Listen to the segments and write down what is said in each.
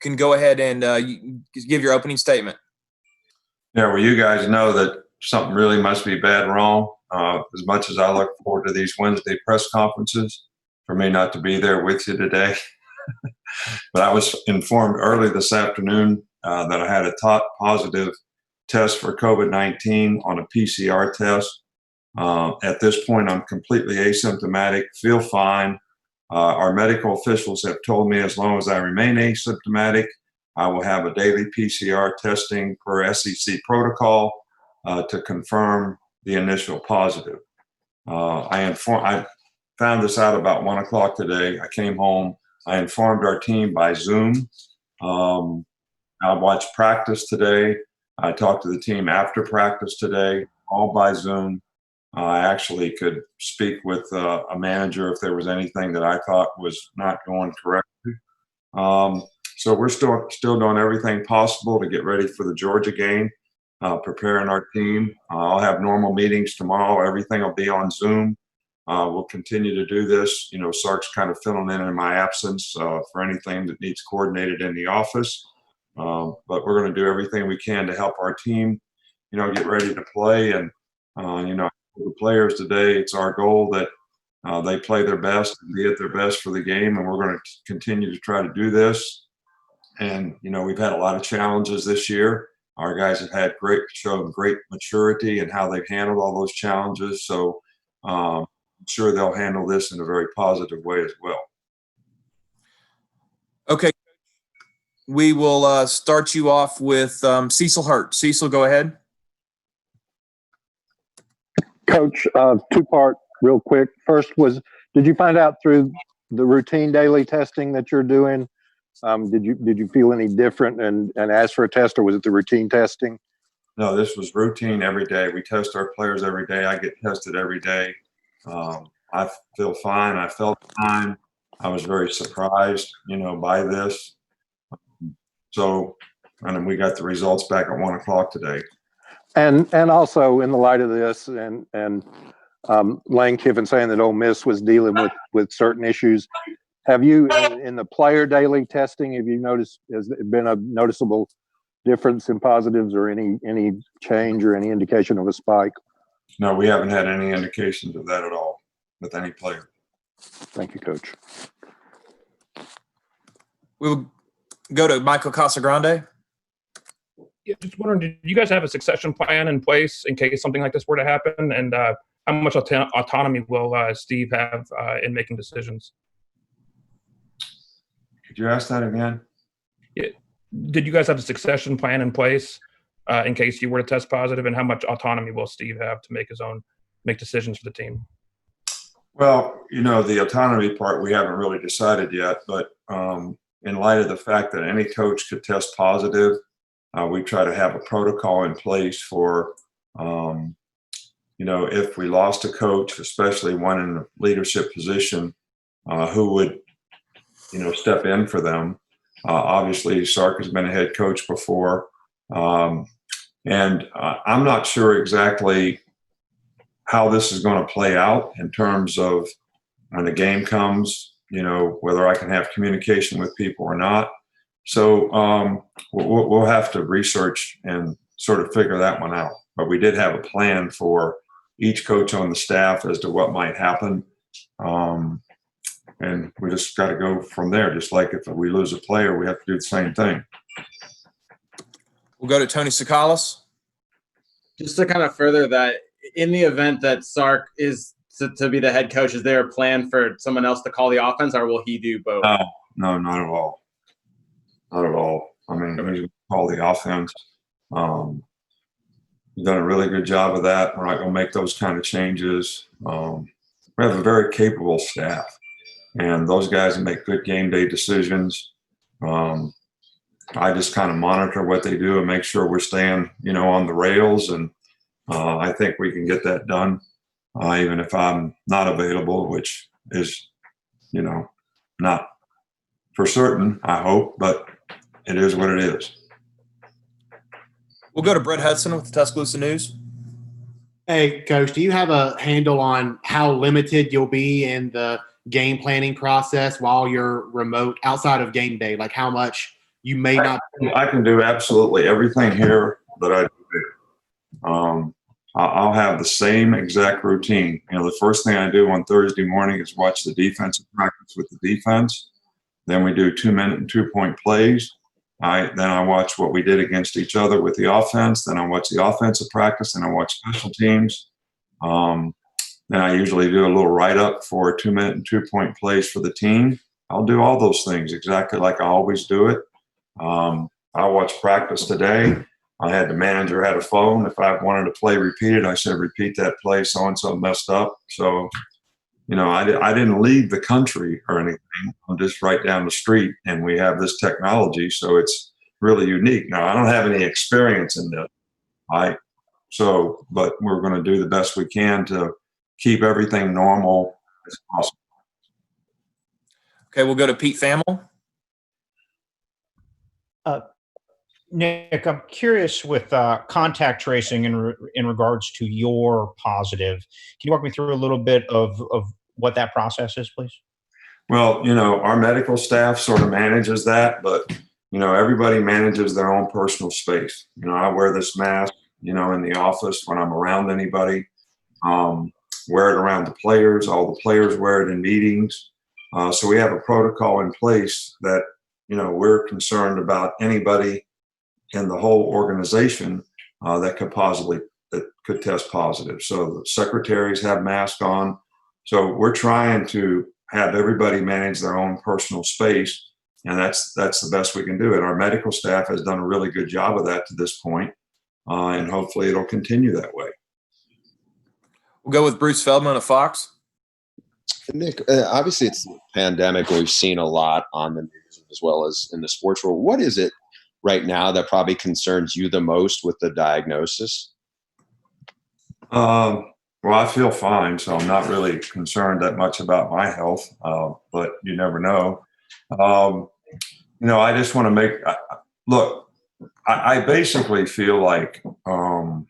can go ahead and give your opening statement. Yeah, well, you guys know that something really must be bad wrong. As much as I look forward to these Wednesday press conferences, for me not to be there with you today. But I was informed early this afternoon that I had a positive test for COVID-19 on a PCR test. At this point, I'm completely asymptomatic, feel fine. Our medical officials have told me as long as I remain asymptomatic, I will have a daily PCR testing per SEC protocol to confirm the initial positive. I found this out about 1 o'clock today. I came home. I informed our team by Zoom. I watched practice today. I talked to the team after practice today, all by Zoom. I actually could speak with a manager if there was anything that I thought was not going correctly. So we're still doing everything possible to get ready for the Georgia game, preparing our team. I'll have normal meetings tomorrow. Everything will be on Zoom. We'll continue to do this. You know, Sark's kind of filling in my absence for anything that needs coordinated in the office. But we're going to do everything we can to help our team, you know, get ready to play. And, you know, the players today, it's our goal that they play their best and be at their best for the game. And we're going to continue to try to do this. And, you know, we've had a lot of challenges this year. Our guys have shown great maturity in how they've handled all those challenges. So I'm sure they'll handle this in a very positive way as well. Okay. We will start you off with Cecil Hurt. Cecil, go ahead. Coach, two-part real quick. First was, did you find out through the routine daily testing that you're doing, did you feel any different and ask for a test, or was it the routine testing? No, this was routine every day. We test our players every day. I get tested every day. I feel fine. I felt fine. I was very surprised, you know, by this. So, and we got the results back at 1 o'clock today. And also in the light of this, and Lane Kiffin saying that Ole Miss was dealing with certain issues, have you in the player daily testing, have you noticed, has there been a noticeable difference in positives or any change or any indication of a spike? No, we haven't had any indications of that at all with any player. Thank you, Coach. We'll go to Michael Casagrande. Yeah, just wondering, did you guys have a succession plan in place in case something like this were to happen? And how much autonomy will Steve have in making decisions? Could you ask that again? Yeah. Did you guys have a succession plan in place in case you were to test positive? And how much autonomy will Steve have to make decisions for the team? Well, you know, the autonomy part we haven't really decided yet, but in light of the fact that any coach could test positive, we try to have a protocol in place for, you know, if we lost a coach, especially one in a leadership position, who would, you know, step in for them. Obviously, Sark has been a head coach before. And I'm not sure exactly how this is going to play out in terms of when the game comes, you know, whether I can have communication with people or not. So we'll have to research and sort of figure that one out. But we did have a plan for each coach on the staff as to what might happen. And we just got to go from there. Just like if we lose a player, we have to do the same thing. We'll go to Tony Sakalas. Just to kind of further that, in the event that Sark is to be the head coach, is there a plan for someone else to call the offense, or will he do both? No, not at all. Not at all. I mean, he's going to call the offense. He's done a really good job of that. We're not going to make those kind of changes. We have a very capable staff, and those guys make good game day decisions. I just kind of monitor what they do and make sure we're staying, you know, on the rails. And I think we can get that done, even if I'm not available, which is, you know, not for certain, I hope, but it is what it is. We'll go to Brett Hudson with the Tuscaloosa News. Hey, Coach, do you have a handle on how limited you'll be in the game planning process while you're remote outside of game day? Like how much you may not. I can do absolutely everything here that I do there. I'll have the same exact routine. You know, the first thing I do on Thursday morning is watch the defensive practice with the defense. Then we do 2-minute and 2-point plays. Then I watch what we did against each other with the offense. Then I watch the offensive practice, and I watch special teams. Then I usually do a little write-up for 2-minute and 2-point plays for the team. I'll do all those things exactly like I always do it. I watched practice today. I had the manager had a phone. If I wanted to play repeated, I said, repeat that play. So-and-so messed up. So, you know, I didn't leave the country or anything. I'm just right down the street, and we have this technology. So it's really unique. Now, I don't have any experience in this. But we're going to do the best we can to keep everything normal as possible. Okay, we'll go to Pete Thamel. Nick, I'm curious with contact tracing in regards to your positive. Can you walk me through a little bit of what that process is, please? Well, you know, our medical staff sort of manages that, but, you know, everybody manages their own personal space. You know, I wear this mask, you know, in the office when I'm around anybody, wear it around the players. All the players wear it in meetings. So we have a protocol in place that, you know, we're concerned about anybody in the whole organization that could test positive. So the secretaries have masks on. So we're trying to have everybody manage their own personal space, and that's the best we can do it. Our medical staff has done a really good job of that to this point, and hopefully it'll continue that way. We'll go with Bruce Feldman of Fox. Nick, obviously it's the pandemic. We've seen a lot on the news as well as in the sports world. What is it right now that probably concerns you the most with the diagnosis? Well, I feel fine, so I'm not really concerned that much about my health, but you never know. You know, I just want to look, I basically feel like, you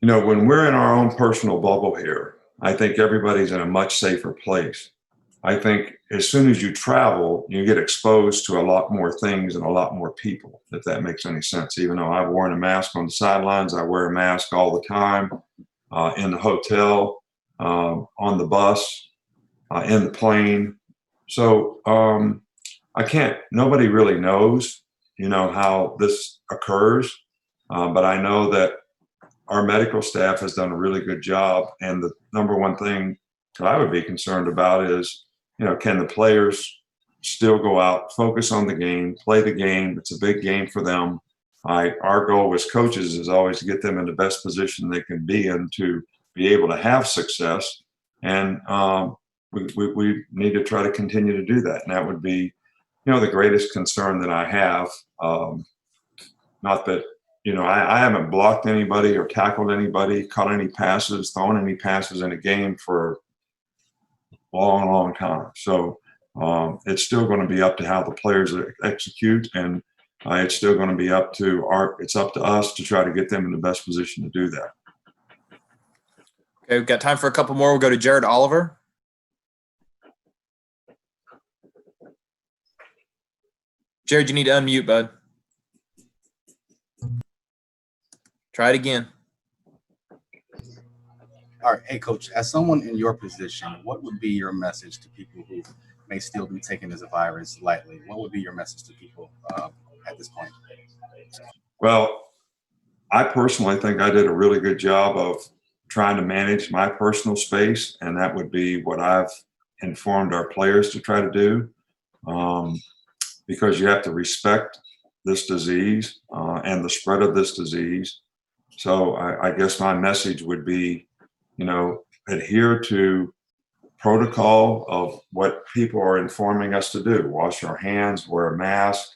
know, when we're in our own personal bubble here, I think everybody's in a much safer place. I think as soon as you travel, you get exposed to a lot more things and a lot more people, if that makes any sense. Even though I've worn a mask on the sidelines, I wear a mask all the time, in the hotel, on the bus, in the plane. So nobody really knows, you know, how this occurs. But I know that our medical staff has done a really good job. And the number one thing that I would be concerned about is, you know, can the players still go out, focus on the game, play the game? It's a big game for them. Our goal as coaches is always to get them in the best position they can be in to be able to have success. And we need to try to continue to do that. And that would be, you know, the greatest concern that I have. Not that, you know, I haven't blocked anybody or tackled anybody, caught any passes, thrown any passes in a game for long time. So it's still going to be up to how the players execute, and it's still going to be up to us to try to get them in the best position to do that. Okay, we've got time for a couple more. We'll go to Jared Oliver. Jared, you need to unmute, bud. Try it again. All right. Hey, Coach, as someone in your position, what would be your message to people who may still be taking this virus lightly? What would be your message to people at this point? Well, I personally think I did a really good job of trying to manage my personal space, and that would be what I've informed our players to try to do, because you have to respect this disease and the spread of this disease. So I guess my message would be, you know, adhere to protocol of what people are informing us to do. Wash our hands, wear a mask,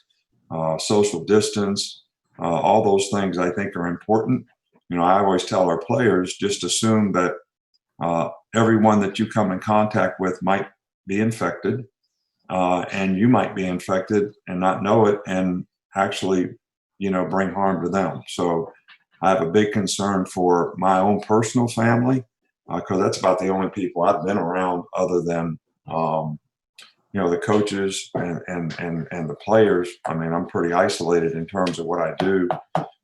social distance, all those things I think are important. You know, I always tell our players, just assume that everyone that you come in contact with might be infected, and you might be infected and not know it and actually, you know, bring harm to them. So I have a big concern for my own personal family, because that's about the only people I've been around other than, the coaches and the players, I mean, I'm pretty isolated in terms of what I do.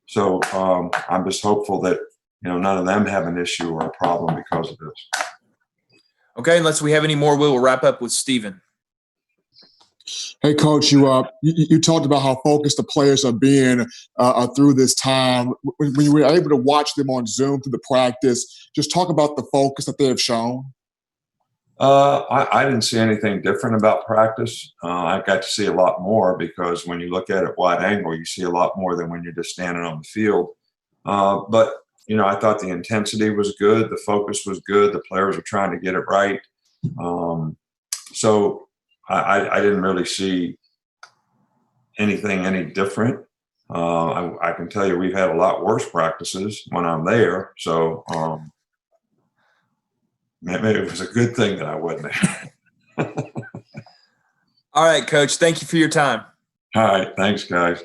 So I'm just hopeful that, none of them have an issue or a problem because of this. Okay, unless we have any more, we'll wrap up with Steven. Hey, Coach, you talked about how focused the players are being through this time. When you were able to watch them on Zoom through the practice, just talk about the focus that they have shown. I didn't see anything different about practice. I got to see a lot more because when you look at it wide angle, you see a lot more than when you're just standing on the field. But I thought the intensity was good. The focus was good. The players were trying to get it right. So I didn't really see anything any different. I can tell you we've had a lot worse practices when I'm there. So maybe it was a good thing that I wasn't there. All right, Coach. Thank you for your time. All right. Thanks, guys.